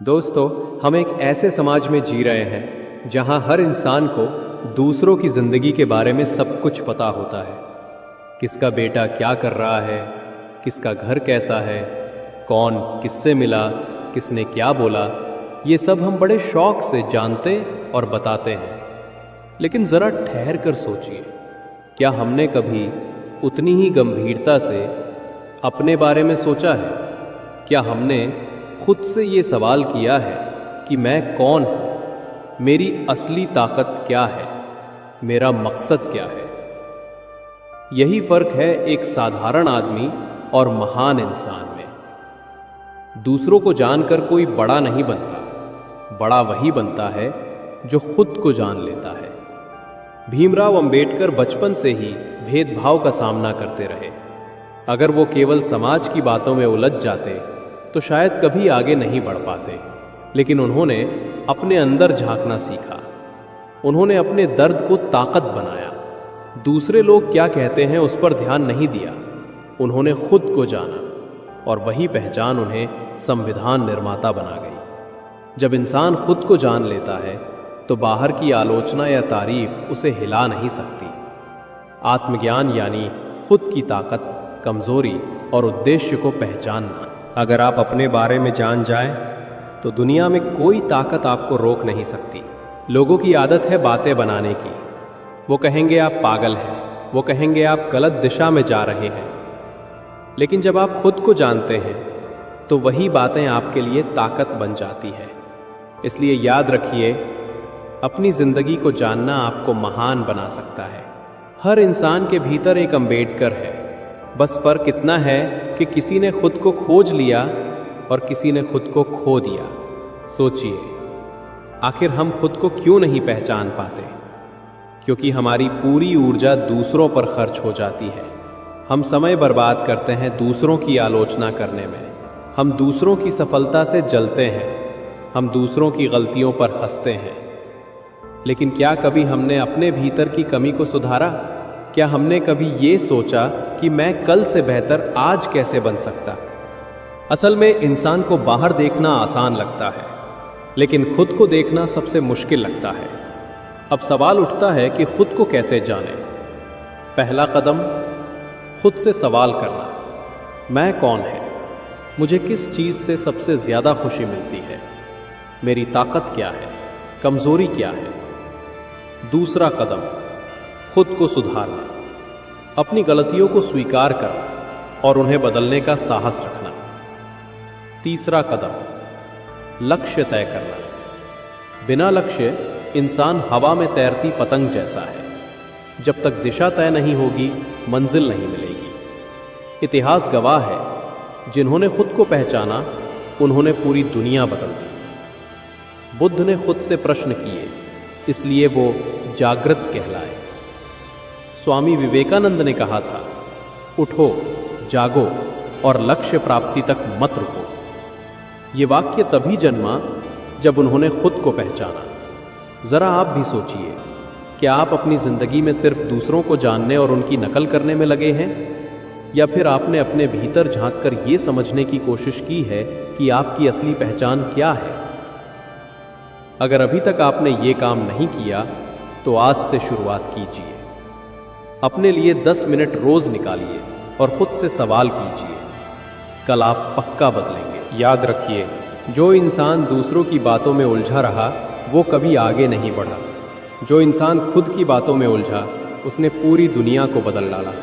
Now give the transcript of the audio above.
दोस्तों, हम एक ऐसे समाज में जी रहे हैं जहां हर इंसान को दूसरों की ज़िंदगी के बारे में सब कुछ पता होता है। किसका बेटा क्या कर रहा है, किसका घर कैसा है, कौन किससे मिला, किसने क्या बोला, ये सब हम बड़े शौक से जानते और बताते हैं। लेकिन ज़रा ठहर कर सोचिए, क्या हमने कभी उतनी ही गंभीरता से अपने बारे में सोचा है? क्या हमने खुद से ये सवाल किया है कि मैं कौन हूँ, मेरी असली ताकत क्या है, मेरा मकसद क्या है? यही फर्क है एक साधारण आदमी और महान इंसान में। दूसरों को जानकर कोई बड़ा नहीं बनता, बड़ा वही बनता है जो खुद को जान लेता है। भीमराव अंबेडकर बचपन से ही भेदभाव का सामना करते रहे। अगर वो केवल समाज की बातों में उलझ जाते तो शायद कभी आगे नहीं बढ़ पाते। लेकिन उन्होंने अपने अंदर झांकना सीखा, उन्होंने अपने दर्द को ताकत बनाया। दूसरे लोग क्या कहते हैं उस पर ध्यान नहीं दिया, उन्होंने खुद को जाना और वही पहचान उन्हें संविधान निर्माता बना गई। जब इंसान खुद को जान लेता है तो बाहर की आलोचना या तारीफ उसे हिला नहीं सकती। आत्मज्ञान यानी खुद की ताकत, कमजोरी और उद्देश्य को पहचानना। अगर आप अपने बारे में जान जाएं, तो दुनिया में कोई ताकत आपको रोक नहीं सकती। लोगों की आदत है बातें बनाने की। वो कहेंगे आप पागल हैं, वो कहेंगे आप गलत दिशा में जा रहे हैं। लेकिन जब आप खुद को जानते हैं तो वही बातें आपके लिए ताकत बन जाती है। इसलिए याद रखिए, अपनी जिंदगी को जानना आपको महान बना सकता है। हर इंसान के भीतर एक अंबेडकर है, बस फर्क इतना है कि किसी ने खुद को खोज लिया और किसी ने खुद को खो दिया। सोचिए, आखिर हम खुद को क्यों नहीं पहचान पाते? क्योंकि हमारी पूरी ऊर्जा दूसरों पर खर्च हो जाती है। हम समय बर्बाद करते हैं दूसरों की आलोचना करने में, हम दूसरों की सफलता से जलते हैं, हम दूसरों की गलतियों पर हंसते हैं। लेकिन क्या कभी हमने अपने भीतर की कमी को सुधारा? क्या हमने कभी ये सोचा कि मैं कल से बेहतर आज कैसे बन सकता? असल में इंसान को बाहर देखना आसान लगता है, लेकिन खुद को देखना सबसे मुश्किल लगता है। अब सवाल उठता है कि खुद को कैसे जाने। पहला कदम, खुद से सवाल करना, मैं कौन है? मुझे किस चीज़ से सबसे ज़्यादा खुशी मिलती है? मेरी ताकत क्या है, कमज़ोरी क्या है? दूसरा कदम, खुद को सुधारना, अपनी गलतियों को स्वीकार करना और उन्हें बदलने का साहस रखना। तीसरा कदम, लक्ष्य तय करना। बिना लक्ष्य इंसान हवा में तैरती पतंग जैसा है। जब तक दिशा तय नहीं होगी, मंजिल नहीं मिलेगी। इतिहास गवाह है, जिन्होंने खुद को पहचाना उन्होंने पूरी दुनिया बदल दी। बुद्ध ने खुद से प्रश्न किए, इसलिए वो जागृत कहलाए। स्वामी विवेकानंद ने कहा था, उठो, जागो और लक्ष्य प्राप्ति तक मत रुको। ये वाक्य तभी जन्मा जब उन्होंने खुद को पहचाना। ज़रा आप भी सोचिए, क्या आप अपनी ज़िंदगी में सिर्फ दूसरों को जानने और उनकी नकल करने में लगे हैं, या फिर आपने अपने भीतर झांककर ये समझने की कोशिश की है कि आपकी असली पहचान क्या है? अगर अभी तक आपने ये काम नहीं किया तो आज से शुरुआत कीजिए। अपने लिए 10 मिनट रोज़ निकालिए और खुद से सवाल कीजिए। कल आप पक्का बदलेंगे। याद रखिए, जो इंसान दूसरों की बातों में उलझा रहा वो कभी आगे नहीं बढ़ा। जो इंसान खुद की बातों में उलझा उसने पूरी दुनिया को बदल डाला।